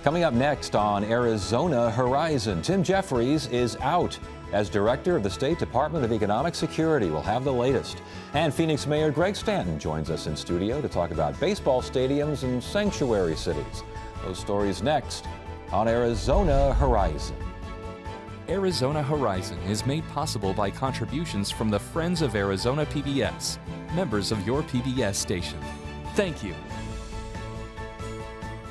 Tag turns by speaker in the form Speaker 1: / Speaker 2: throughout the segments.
Speaker 1: Coming up next on Arizona Horizon, Tim Jeffries is out as director of the State Department of Economic Security. We'll have the latest. And Phoenix Mayor Greg Stanton joins us in studio to talk about baseball stadiums and sanctuary cities. Those stories next on Arizona Horizon.
Speaker 2: Arizona Horizon is made possible by contributions from the Friends of Arizona PBS, members of your PBS station. Thank you.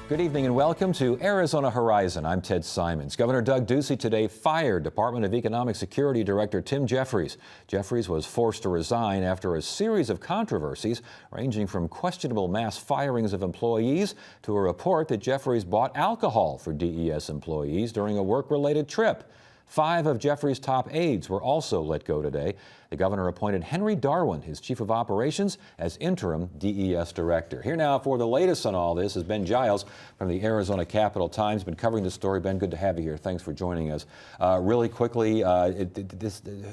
Speaker 1: Good evening and welcome to Arizona Horizon. I'm Ted Simons. Governor Doug Ducey today fired Department of Economic Security Director Tim Jeffries. Jeffries was forced to resign after a series of controversies ranging from questionable mass firings of employees to a report that Jeffries bought alcohol for DES employees during a work-related trip. 5 of Jeffries' top aides were also let go today. The governor appointed Henry Darwin, his chief of operations, as interim DES director. Here now for the latest on all this is Ben Giles from the Arizona Capital-Times. Been covering this story. Ben, good to have you here. Thanks for joining us. Really quickly,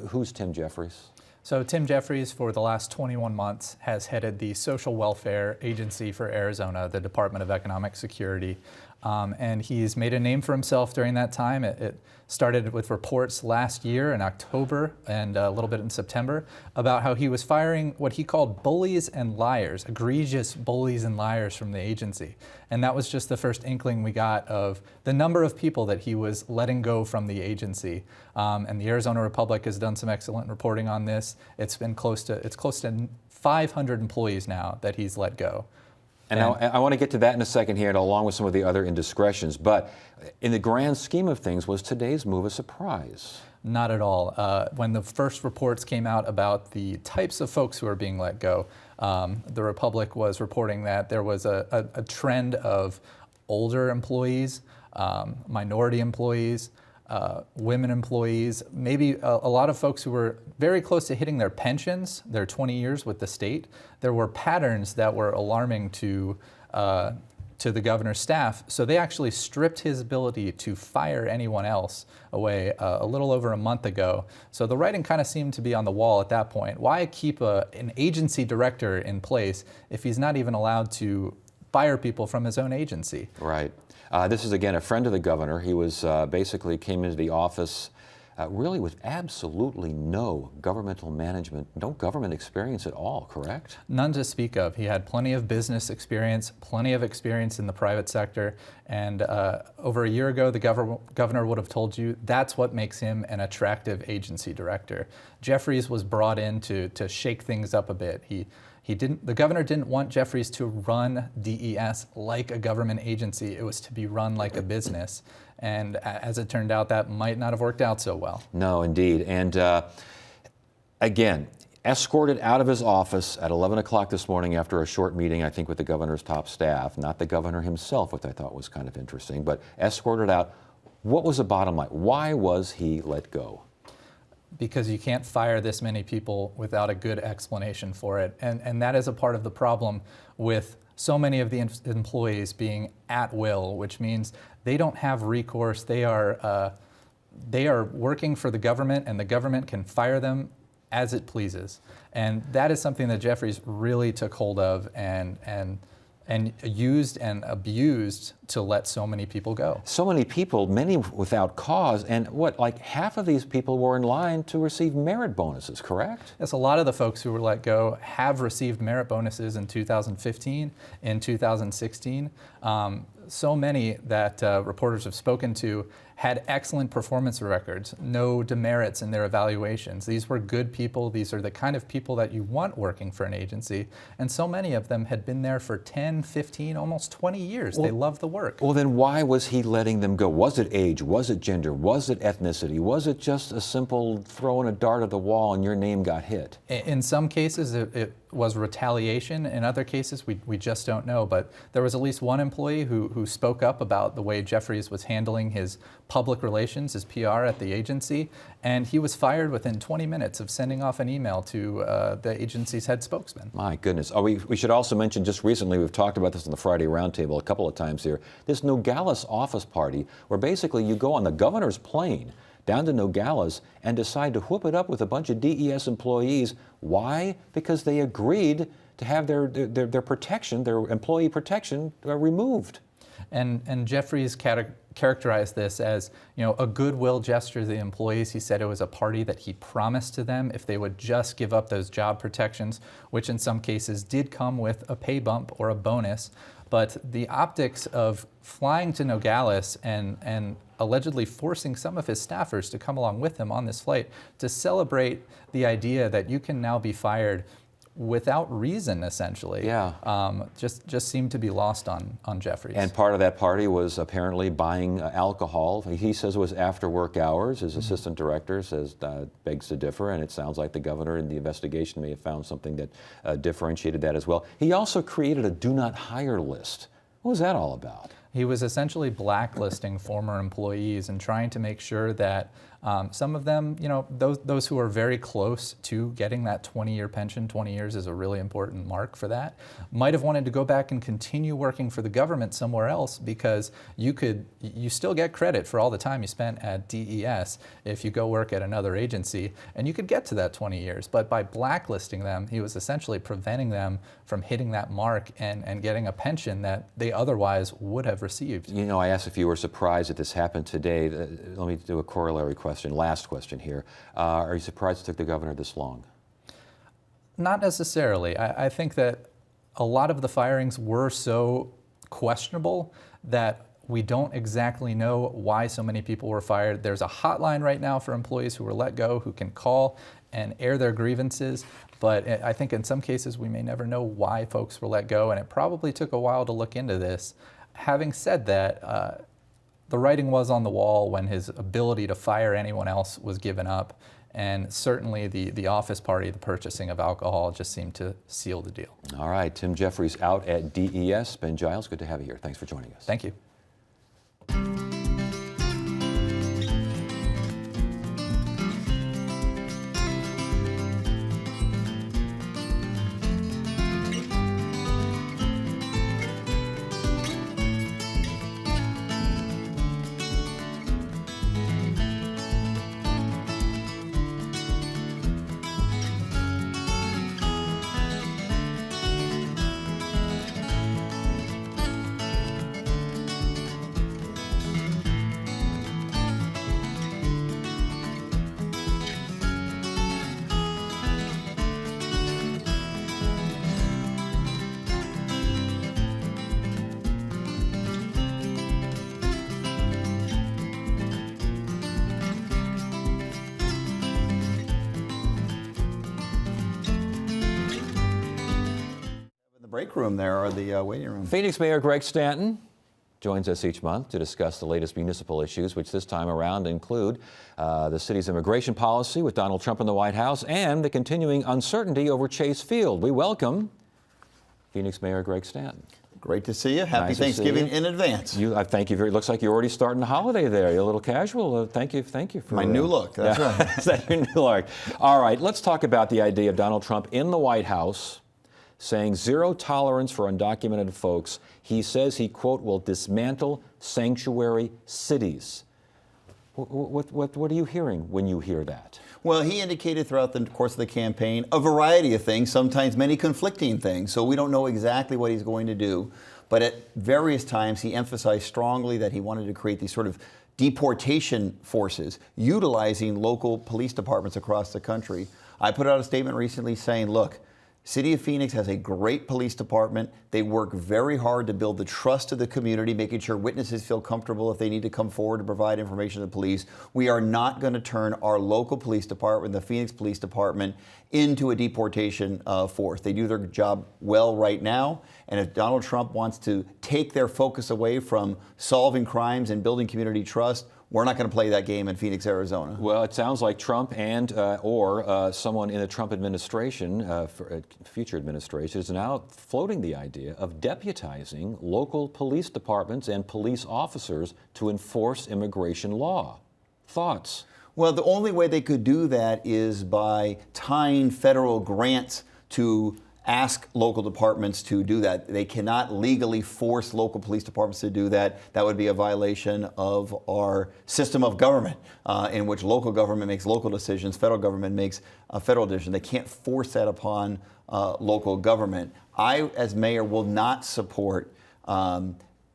Speaker 1: who's Tim Jeffries?
Speaker 3: So Tim Jeffries, for the last 21 months, has headed the Social Welfare Agency for Arizona, the Department of Economic Security. And he's made a name for himself during that time. It started with reports last year in October and a little bit in September about how he was firing what he called bullies and liars, egregious bullies and liars from the agency. And that was just the first inkling we got of the number of people that he was letting go from the agency. And the Arizona Republic has done some excellent reporting on this. It's close to 500 employees now that he's let go.
Speaker 1: And I want to get to that in a second here, and along with some of the other indiscretions. But in the grand scheme of things, was today's move a surprise?
Speaker 3: Not at all. When the first reports came out about the types of folks who are being let go, the Republic was reporting that there was a trend of older employees, minority employees, women employees, maybe a lot of folks who were very close to hitting their pensions, their 20 years with the state. There were patterns that were alarming to the governor's staff, so they actually stripped his ability to fire anyone else away a little over a month ago. So the writing kind of seemed to be on the wall at that point. Why keep an agency director in place if he's not even allowed to fire people from his own agency?
Speaker 1: Right. This is, again, a friend of the governor. He was basically came into the office really with absolutely no governmental management, no government experience at all, correct?
Speaker 3: None to speak of. He had plenty of business experience, plenty of experience in the private sector, and over a year ago, the governor would have told you that's what makes him an attractive agency director. Jeffries was brought in to shake things up a bit. The governor didn't want Jeffries to run DES like a government agency. It was to be run like a business. And as it turned out, that might not have worked out so well.
Speaker 1: No, indeed. And again, escorted out of his office at 11 o'clock this morning after a short meeting, I think, with the governor's top staff. Not the governor himself, which I thought was kind of interesting, but escorted out. What was the bottom line? Why was he let go?
Speaker 3: Because you can't fire this many people without a good explanation for it. And that is a part of the problem with so many of the employees being at will, which means they don't have recourse. They are working for the government, and the government can fire them as it pleases. And that is something that Jeffries really took hold of and used and abused to let so many people go.
Speaker 1: So many people, many without cause, and like half of these people were in line to receive merit bonuses, correct?
Speaker 3: Yes, a lot of the folks who were let go have received merit bonuses in 2015, in 2016. So many that reporters have spoken to had excellent performance records, no demerits in their evaluations. These were good people. These are the kind of people that you want working for an agency. And so many of them had been there for 10, 15, almost 20 years. They love the work.
Speaker 1: Well, then why was he letting them go? Was it age? Was it gender? Was it ethnicity? Was it just a simple throwing a dart at the wall and your name got hit?
Speaker 3: In some cases, it was retaliation. In other cases, we just don't know. But there was at least one employee who spoke up about the way Jeffries was handling his public relations, his PR at the agency, and he was fired within 20 minutes of sending off an email to the agency's head spokesman.
Speaker 1: My goodness. Oh, we should also mention, just recently, we've talked about this on the Friday Roundtable a couple of times here, this Nogales office party, where basically you go on the governor's plane down to Nogales and decide to whoop it up with a bunch of DES employees. Why? Because they agreed to have their protection, their employee protection, removed.
Speaker 3: And Jeffries characterized this as, a goodwill gesture to the employees. He said it was a party that he promised to them if they would just give up those job protections, which in some cases did come with a pay bump or a bonus. But the optics of flying to Nogales and allegedly forcing some of his staffers to come along with him on this flight to celebrate the idea that you can now be fired without reason, essentially, just seemed to be lost on Jeffries.
Speaker 1: And part of that party was apparently buying alcohol. He says it was after work hours. His assistant director says begs to differ, and it sounds like the governor in the investigation may have found something that differentiated that as well. He also created a do not hire list. What was that all about?
Speaker 3: He was essentially blacklisting former employees and trying to make sure that some of them, those who are very close to getting that 20-year pension, 20 years is a really important mark for that, might have wanted to go back and continue working for the government somewhere else, because you still get credit for all the time you spent at DES if you go work at another agency, and you could get to that 20 years. But by blacklisting them, he was essentially preventing them from hitting that mark and getting a pension that they otherwise would have received.
Speaker 1: I asked if you were surprised that this happened today. Let me do a corollary question. Last question here. Are you surprised it took the governor this long?
Speaker 3: Not necessarily. I think that a lot of the firings were so questionable that we don't exactly know why so many people were fired. There's a hotline right now for employees who were let go who can call and air their grievances. But I think in some cases we may never know why folks were let go, and it probably took a while to look into this. Having said that, the writing was on the wall when his ability to fire anyone else was given up, and certainly the office party, the purchasing of alcohol, just seemed to seal the deal.
Speaker 1: All right, Tim Jeffries out at DES. Ben Giles, good to have you here. Thanks for joining us.
Speaker 3: Thank you.
Speaker 4: Break room there, or the waiting room.
Speaker 1: Phoenix Mayor Greg Stanton joins us each month to discuss the latest municipal issues, which this time around include the city's immigration policy with Donald Trump in the White House and the continuing uncertainty over Chase Field. We welcome Phoenix Mayor Greg Stanton.
Speaker 4: Great to see you. Happy
Speaker 1: Nice to see
Speaker 4: Thanksgiving
Speaker 1: you.
Speaker 4: in advance.
Speaker 1: Thank you very. Looks like you're already starting the holiday there. You're a little casual. Thank you for
Speaker 4: My new look. That's right.
Speaker 1: Is that your new look? All right. Let's talk about the idea of Donald Trump in the White House saying zero tolerance for undocumented folks. He says he, quote, will dismantle sanctuary cities. What are you hearing when you hear that?
Speaker 4: Well, he indicated throughout the course of the campaign a variety of things, sometimes many conflicting things, so we don't know exactly what he's going to do. But at various times, he emphasized strongly that he wanted to create these sort of deportation forces, utilizing local police departments across the country. I put out a statement recently saying, look, City of Phoenix has a great police department. They work very hard to build the trust of the community, making sure witnesses feel comfortable if they need to come forward to provide information to the police. We are not going to turn our local police department, the Phoenix Police Department, into a deportation force. They do their job well right now, and if Donald Trump wants to take their focus away from solving crimes and building community trust, we're not going to play that game in Phoenix, Arizona.
Speaker 1: Well, it sounds like Trump and or someone in the Trump administration, future administration, is now floating the idea of deputizing local police departments and police officers to enforce immigration law. Thoughts?
Speaker 4: Well, the only way they could do that is by tying federal grants to ask local departments to do that. They cannot legally force local police departments to do that. That would be a violation of our system of government, in which local government makes local decisions, federal government makes a federal decision. They can't force that upon local government. I, as mayor, will not support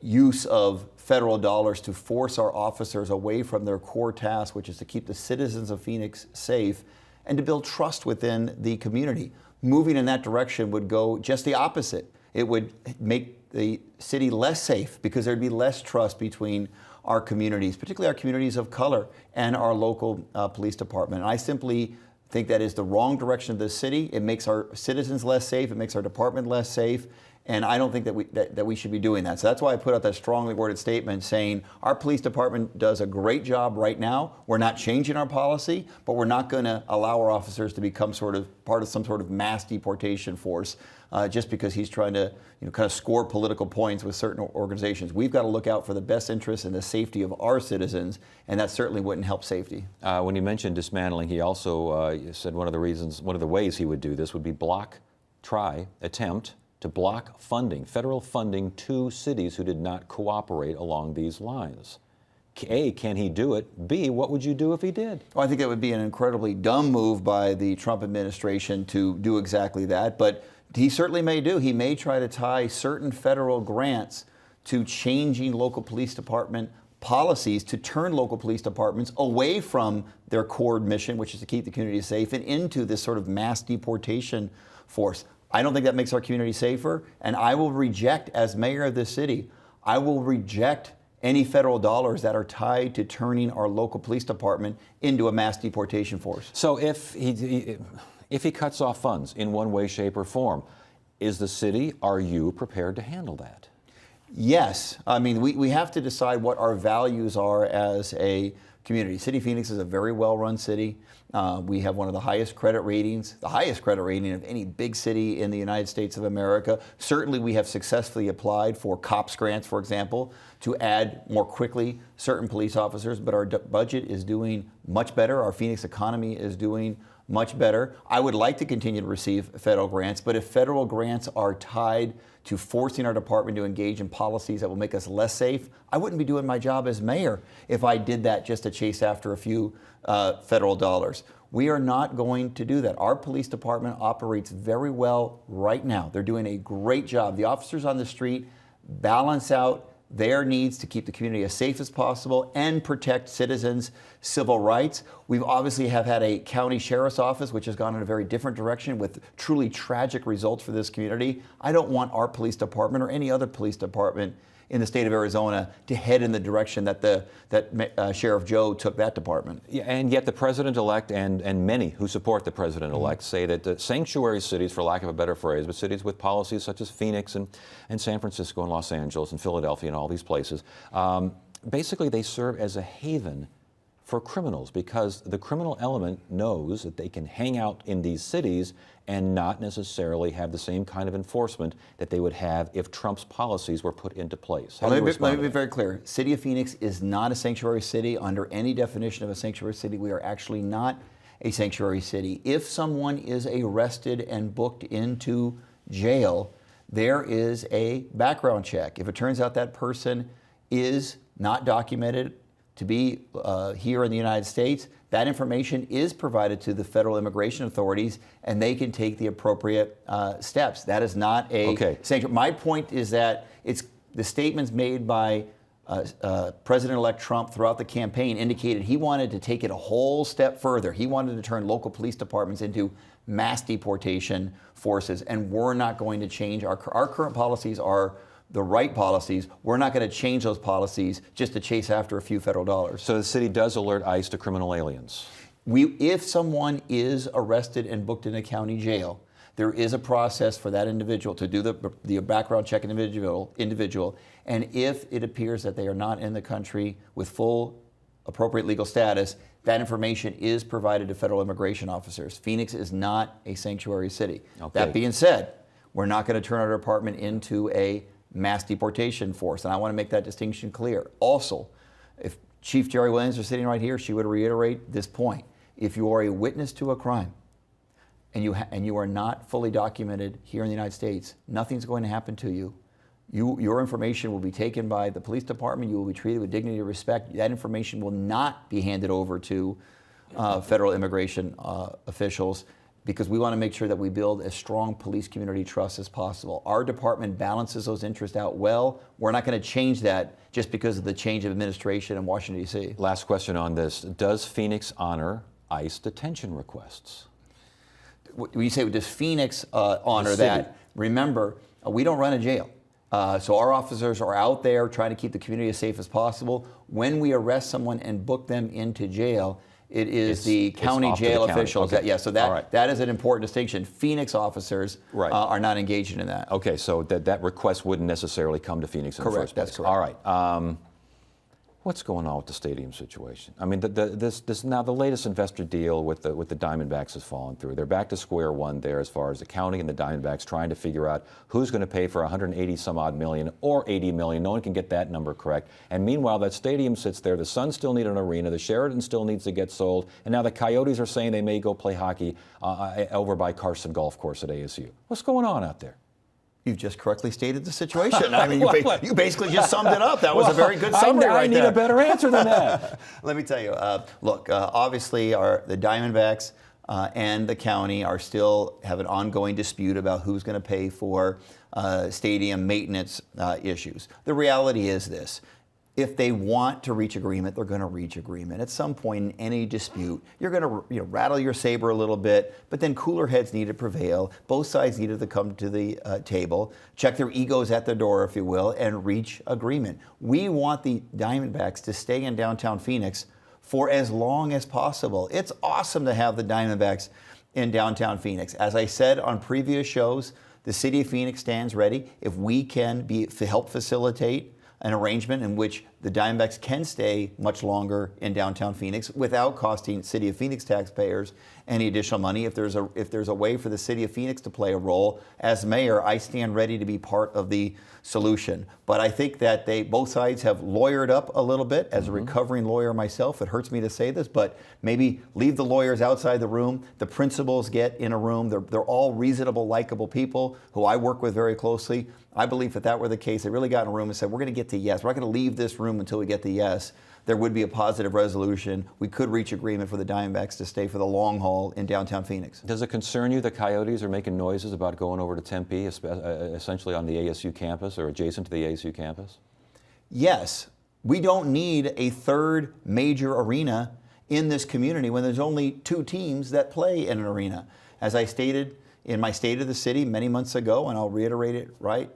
Speaker 4: use of federal dollars to force our officers away from their core task, which is to keep the citizens of Phoenix safe and to build trust within the community. Moving in that direction would go just the opposite. It would make the city less safe because there'd be less trust between our communities, particularly our communities of color, and our local police department. And I simply think that is the wrong direction of the city. It makes our citizens less safe. It makes our department less safe. And I don't think that we should be doing that. So that's why I put out that strongly worded statement saying our police department does a great job right now. We're not changing our policy, but we're not going to allow our officers to become sort of part of some sort of mass deportation force just because he's trying to kind of score political points with certain organizations. We've got to look out for the best interests and the safety of our citizens, and that certainly wouldn't help safety.
Speaker 1: When you mentioned dismantling, he also said one of the ways he would do this would be attempt to block funding, federal funding to cities who did not cooperate along these lines. A, can he do it? B, what would you do if he did?
Speaker 4: Well, I think it would be an incredibly dumb move by the Trump administration to do exactly that, but he certainly may do. He may try to tie certain federal grants to changing local police department policies to turn local police departments away from their core mission, which is to keep the community safe, and into this sort of mass deportation force. I don't think that makes our community safer, and I will reject, as mayor of this city, I will reject any federal dollars that are tied to turning our local police department into a mass deportation force.
Speaker 1: So if he cuts off funds in one way, shape, or form, are you prepared to handle that?
Speaker 4: Yes. I mean, we have to decide what our values are as a community. City of Phoenix is a very well-run city. We have one of the highest credit ratings, the highest credit rating of any big city in the United States of America. Certainly we have successfully applied for COPS grants, for example, to add more quickly certain police officers, but our budget is doing much better. Our Phoenix economy is doing much better. I would like to continue to receive federal grants, but if federal grants are tied to forcing our department to engage in policies that will make us less safe, I wouldn't be doing my job as mayor if I did that just to chase after a few federal dollars. We are not going to do that. Our police department operates very well right now. They're doing a great job. The officers on the street balance out their needs to keep the community as safe as possible and protect citizens' civil rights. We've obviously have had a county sheriff's office which has gone in a very different direction with truly tragic results for this community. I don't want our police department or any other police department in the state of Arizona to head in the direction that Sheriff Joe took that department.
Speaker 1: Yeah, and yet the president-elect and many who support the president-elect say that the sanctuary cities, for lack of a better phrase, but cities with policies such as Phoenix and San Francisco and Los Angeles and Philadelphia and all these places, basically they serve as a haven for criminals because the criminal element knows that they can hang out in these cities and not necessarily have the same kind of enforcement that they would have if Trump's policies were put into place.
Speaker 4: Let me be very clear. City of Phoenix is not a sanctuary city under any definition of a sanctuary city. We are actually not a sanctuary city. If someone is arrested and booked into jail, there is a background check. If it turns out that person is not documented to be here in the United States, that information is provided to the federal immigration authorities and they can take the appropriate steps. That is not a sanctuary. My point is that it's the statements made by President-elect Trump throughout the campaign indicated he wanted to take it a whole step further. He wanted to turn local police departments into mass deportation forces, and we're not going to change. Our current policies are the right policies. We're not going to change those policies just to chase after a few federal dollars.
Speaker 1: So the city does alert ICE to criminal aliens?
Speaker 4: If someone is arrested and booked in a county jail, there is a process for that individual to do the background check individual, and if it appears that they are not in the country with full appropriate legal status, that information is provided to federal immigration officers. Phoenix is not a sanctuary city.
Speaker 1: Okay.
Speaker 4: That being said, we're not going to turn our department into a mass deportation force, and I want to make that distinction clear. Also, if Chief Jerry Williams was sitting right here, she would reiterate this point. If you are a witness to a crime and you are not fully documented here in the United States, nothing's going to happen to you. Your information will be taken by the police department. You will be treated with dignity and respect. That information will not be handed over to federal immigration officials. because we want to make sure that we build as strong police community trust as possible. Our department balances those interests out well. We're not going to change that just because of the change of administration in Washington, D.C.
Speaker 1: Last question on this. Does Phoenix honor ICE detention requests?
Speaker 4: When you say, does Phoenix honor
Speaker 1: The city.
Speaker 4: that? Remember, we don't run a jail. So our officers are out there trying to keep the community as safe as possible. When we arrest someone and book them into jail, it is the county
Speaker 1: off to the
Speaker 4: jail
Speaker 1: county.
Speaker 4: officials.
Speaker 1: Okay.
Speaker 4: So
Speaker 1: All right.
Speaker 4: that is an important distinction. Phoenix officers
Speaker 1: Right.
Speaker 4: are not engaged in that.
Speaker 1: Okay, so that request wouldn't necessarily come to Phoenix in the
Speaker 4: Correct,
Speaker 1: first place.
Speaker 4: that's correct.
Speaker 1: All right. What's going on with the stadium situation? I mean, this now the latest investor deal with the Diamondbacks has fallen through. They're back to square one there as far as the county and the Diamondbacks trying to figure out who's going to pay for 180 some odd million or 80 million. No one can get that number correct. And meanwhile, that stadium sits there. The Suns still need an arena. The Sheraton still needs to get sold. And now the Coyotes are saying they may go play hockey over by Carson Golf Course at ASU. What's going on out there?
Speaker 4: You've just correctly stated the situation. I mean, you basically just summed it up. That was a very good summary
Speaker 1: I
Speaker 4: right
Speaker 1: need
Speaker 4: there.
Speaker 1: a better answer than that.
Speaker 4: Let me tell you, look, obviously the Diamondbacks and the county still have an ongoing dispute about who's going to pay for stadium maintenance issues. The reality is this. If they want to reach agreement, they're going to reach agreement. At some point in any dispute, you're going to rattle your saber a little bit, but then cooler heads need to prevail. Both sides needed to come to the table, check their egos at the door, if you will, and reach agreement. We want the Diamondbacks to stay in downtown Phoenix for as long as possible. It's awesome to have the Diamondbacks in downtown Phoenix. As I said on previous shows, the city of Phoenix stands ready. If we can help facilitate an arrangement in which the Diamondbacks can stay much longer in downtown Phoenix without costing City of Phoenix taxpayers any additional money. If there's a way for the City of Phoenix to play a role, as mayor, I stand ready to be part of the solution. But I think that both sides have lawyered up a little bit. As a recovering lawyer myself, it hurts me to say this, but maybe leave the lawyers outside the room. The principals get in a room. They're all reasonable, likable people who I work with very closely. I believe if that were the case, they really got in a room and said, we're going to get to yes. We're not going to leave this room until we get to yes. There would be a positive resolution. We could reach agreement for the Diamondbacks to stay for the long haul in downtown Phoenix.
Speaker 1: Does it concern you the Coyotes are making noises about going over to Tempe, essentially on the ASU campus or adjacent to the ASU campus?
Speaker 4: Yes, we don't need a third major arena in this community when there's only 2 teams that play in an arena. As I stated in my State of the City many months ago, and I'll reiterate it right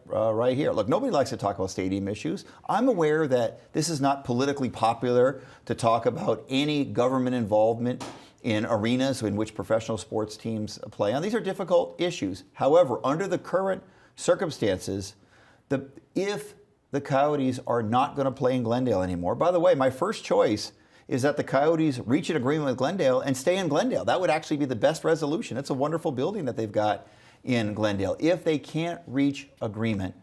Speaker 4: here. Look, nobody likes to talk about stadium issues. I'm aware that this is not politically popular to talk about any government involvement in arenas in which professional sports teams play on. These are difficult issues. However, under the current circumstances, if the Coyotes are not going to play in Glendale anymore, by the way, my first choice is that the Coyotes reach an agreement with Glendale and stay in Glendale. That would actually be the best resolution. It's a wonderful building that they've got in Glendale. If they can't reach agreement,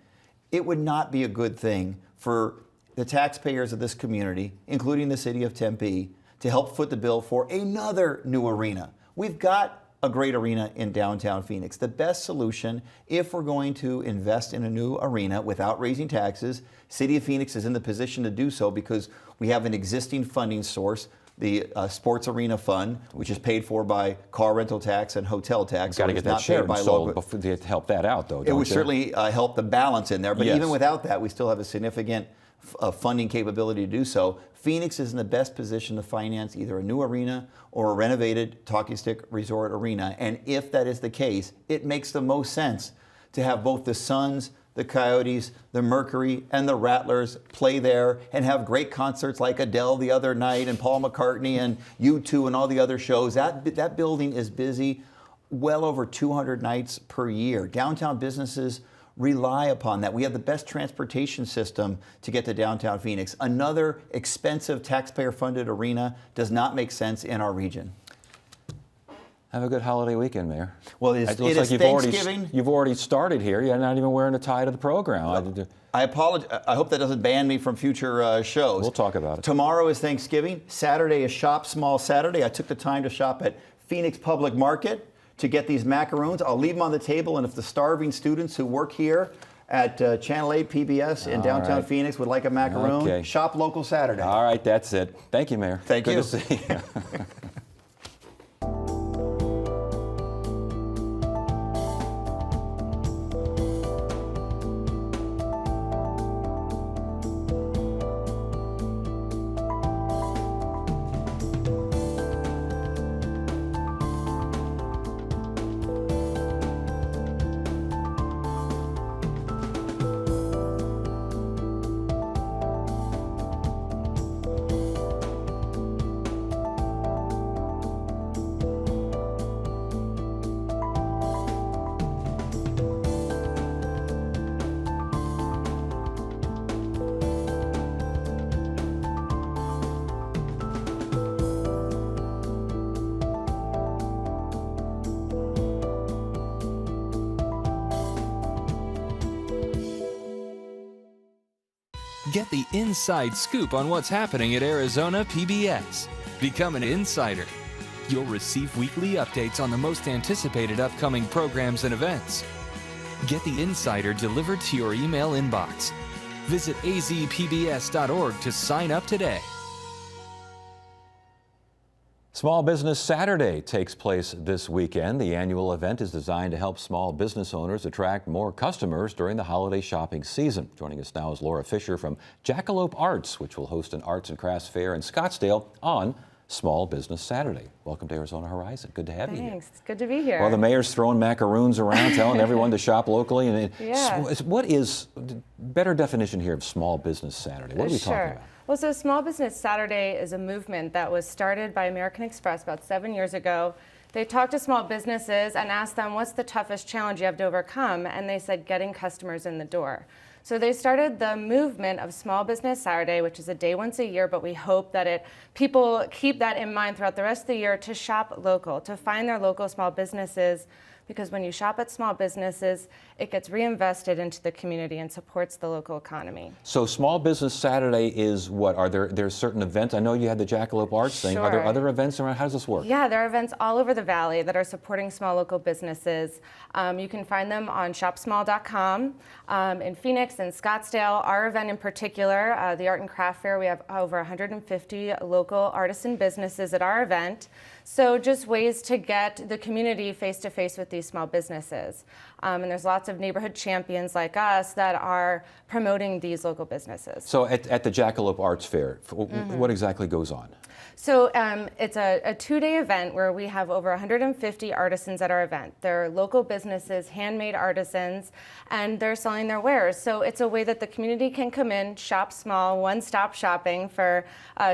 Speaker 4: it would not be a good thing for the taxpayers of this community, including the city of Tempe, to help foot the bill for another new arena. We've got a great arena in downtown Phoenix. The best solution, if we're going to invest in a new arena without raising taxes, City of Phoenix is in the position to do so because we have an existing funding source, the Sports Arena Fund, which is paid for by car rental tax and hotel tax.
Speaker 1: Got to get that Sheraton sold to help that out, though.
Speaker 4: It would certainly help the balance in there, but
Speaker 1: Yes.
Speaker 4: even without that, we still have a significant funding capability to do so. Phoenix is in the best position to finance either a new arena or a renovated Talking Stick Resort Arena. And if that is the case, it makes the most sense to have both the Suns, the Coyotes, the Mercury, and the Rattlers play there and have great concerts like Adele the other night and Paul McCartney and U2 and all the other shows. That building is busy well over 200 nights per year. Downtown businesses rely upon that. We have the best transportation system to get to downtown Phoenix. Another expensive taxpayer-funded arena does not make sense in our region.
Speaker 1: Have a good holiday weekend, Mayor.
Speaker 4: Well, it is Thanksgiving.
Speaker 1: You've already started here. You're not even wearing a tie to the program.
Speaker 4: I apologize. I hope that doesn't ban me from future shows.
Speaker 1: We'll talk about it.
Speaker 4: Tomorrow is Thanksgiving. Saturday is Shop Small Saturday. I took the time to shop at Phoenix Public Market to get these macaroons. I'll leave them on the table, and if the starving students who work here at Channel 8 PBS in downtown Phoenix would like a macaroon, shop local Saturday.
Speaker 1: All right, that's it. Thank you, Mayor.
Speaker 4: Thank you.
Speaker 1: Good to see you.
Speaker 2: Get the inside scoop on what's happening at Arizona PBS. Become an insider. You'll receive weekly updates on the most anticipated upcoming programs and events. Get the insider delivered to your email inbox. Visit azpbs.org to sign up today.
Speaker 1: Small Business Saturday takes place this weekend. The annual event is designed to help small business owners attract more customers during the holiday shopping season. Joining us now is Laura Fisher from Jackalope Arts, which will host an arts and crafts fair in Scottsdale on Small Business Saturday. Welcome to Arizona Horizon. Good to have you here.
Speaker 5: Thanks. It's good to be here.
Speaker 1: Well, the mayor's throwing macaroons around, telling everyone to shop locally. And
Speaker 5: Yeah.
Speaker 1: What is better definition here of Small Business Saturday? What are we talking about?
Speaker 5: Well, so Small Business Saturday is a movement that was started by American Express about 7 years ago. They talked to small businesses and asked them, what's the toughest challenge you have to overcome? And they said, getting customers in the door. So they started the movement of Small Business Saturday, which is a day once a year, but we hope that people keep that in mind throughout the rest of the year to shop local, to find their local small businesses, because when you shop at small businesses, it gets reinvested into the community and supports the local economy.
Speaker 1: So Small Business Saturday is what? Are there certain events? I know you had the Jackalope Arts thing. Are there
Speaker 5: Sure.
Speaker 1: other events around? How does this work?
Speaker 5: Yeah, there are events all over the valley that are supporting small local businesses. You can find them on shopsmall.com. In Phoenix and Scottsdale, our event in particular, the Art and Craft Fair, we have over 150 local artisan businesses at our event. So just ways to get the community face to face with these small businesses. And there's lots of neighborhood champions like us that are promoting these local businesses.
Speaker 1: So at the Jackalope Arts Fair, what exactly goes on?
Speaker 5: So it's a two-day event where we have over 150 artisans at our event. They're local businesses, handmade artisans, and they're selling their wares. So it's a way that the community can come in, shop small, one-stop shopping for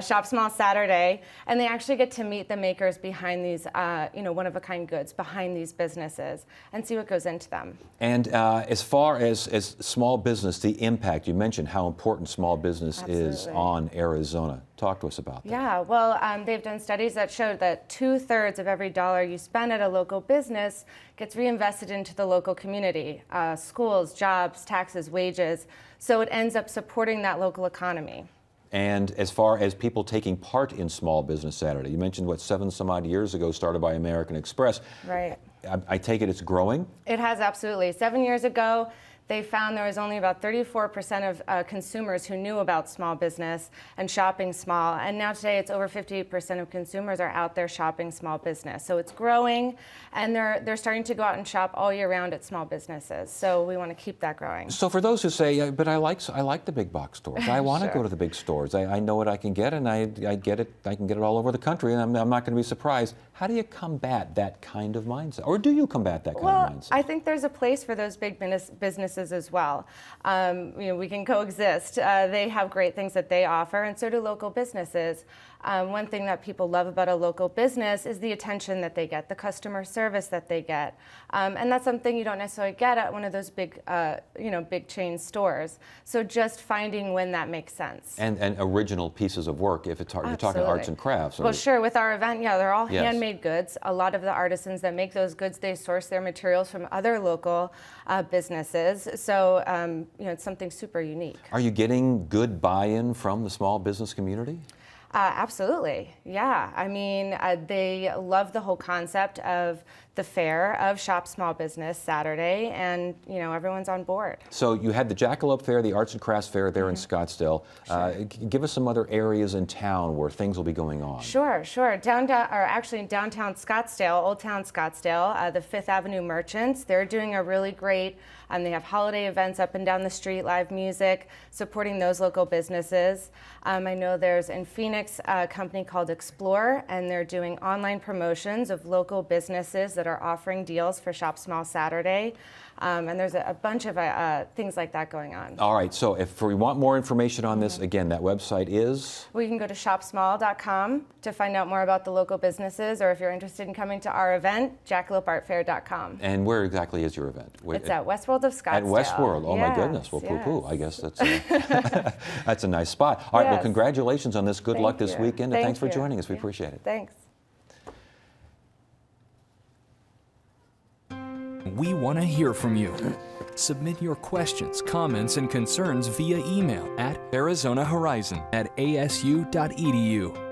Speaker 5: Shop Small Saturday, and they actually get to meet the makers behind these, one-of-a-kind goods behind these businesses and see what goes into them.
Speaker 1: And as far as small business, the impact, you mentioned how important small business is
Speaker 5: Absolutely.
Speaker 1: on Arizona. Talk to us about that.
Speaker 5: Yeah, well, they've done studies that showed that 2/3 of every dollar you spend at a local business gets reinvested into the local community, schools, jobs, taxes, wages. So it ends up supporting that local economy.
Speaker 1: And as far as people taking part in Small Business Saturday, you mentioned what, 7 some odd years ago started by American Express.
Speaker 5: Right.
Speaker 1: I take it it's growing?
Speaker 5: It has, absolutely. 7 years ago, they found there was only about 34% of consumers who knew about small business and shopping small. And now today it's over 58% of consumers are out there shopping small business. So it's growing, and they're starting to go out and shop all year round at small businesses. So we want to keep that growing.
Speaker 1: So for those who say, but I like the big box stores. I want to
Speaker 5: Sure.
Speaker 1: go to the big stores. I know what I can get, and I get it. I can get it all over the country, and I'm not going to be surprised. How do you combat that kind of mindset? Or do you combat that kind of mindset?
Speaker 5: I think there's a place for those big businesses as well. We can coexist. They have great things that they offer, and so do local businesses. One thing that people love about a local business is the attention that they get, the customer service that they get, and that's something you don't necessarily get at one of those big, big chain stores. So just finding when that makes sense.
Speaker 1: And original pieces of work, if it's you're talking
Speaker 5: Absolutely.
Speaker 1: arts and crafts.
Speaker 5: Well, sure. With our event, yeah, they're all
Speaker 1: Yes.
Speaker 5: handmade goods. A lot of the artisans that make those goods, they source their materials from other local businesses. So, it's something super unique.
Speaker 1: Are you getting good buy-in from the small business community?
Speaker 5: Absolutely, yeah. I mean, they love the whole concept of the fair of Shop Small Business Saturday, and everyone's on board.
Speaker 1: So you had the Jackalope Fair, the Arts and Crafts Fair there in Scottsdale. Give us some other areas in town where things will be going on.
Speaker 5: Sure. In downtown Scottsdale, Old Town Scottsdale, the Fifth Avenue Merchants, they're doing a really great, they have holiday events up and down the street, live music, supporting those local businesses. I know there's in Phoenix a company called Explore, and they're doing online promotions of local businesses that are offering deals for Shop Small Saturday. And there's a bunch of things like that going on.
Speaker 1: All right, so if we want more information on this, again, that website is?
Speaker 5: Well, you can go to shopsmall.com to find out more about the local businesses, or if you're interested in coming to our event, jackalopeartfair.com.
Speaker 1: And where exactly is your event?
Speaker 5: It's at Westworld of Scottsdale.
Speaker 1: At Westworld, oh my
Speaker 5: Yes,
Speaker 1: goodness. Well, poo-poo.
Speaker 5: yes.
Speaker 1: I guess that's that's a nice spot. All right, well,
Speaker 5: Yes.
Speaker 1: congratulations on this. Good
Speaker 5: Thank
Speaker 1: luck this
Speaker 5: you.
Speaker 1: weekend, and
Speaker 5: Thank
Speaker 1: thanks for
Speaker 5: you.
Speaker 1: joining us. We
Speaker 5: Yeah.
Speaker 1: appreciate it.
Speaker 5: Thanks.
Speaker 2: We want to hear from you. Submit your questions, comments, and concerns via email at arizonahorizon@asu.edu.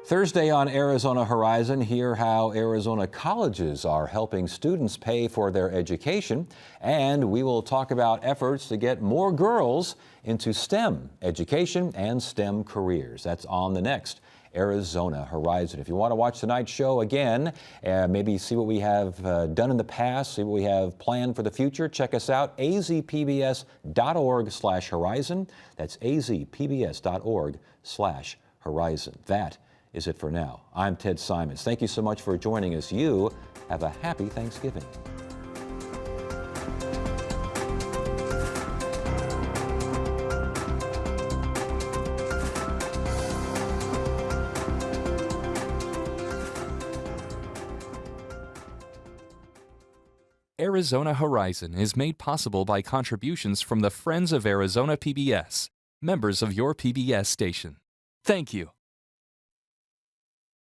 Speaker 1: Thursday on Arizona Horizon, hear how Arizona colleges are helping students pay for their education. And we will talk about efforts to get more girls into STEM education and STEM careers. That's on the next Arizona Horizon. If you want to watch tonight's show again, maybe see what we have done in the past, see what we have planned for the future, check us out, azpbs.org/horizon. That's azpbs.org/horizon. That is it for now. I'm Ted Simons. Thank you so much for joining us. You have a happy Thanksgiving.
Speaker 2: Arizona Horizon is made possible by contributions from the Friends of Arizona PBS, members of your PBS station. Thank you.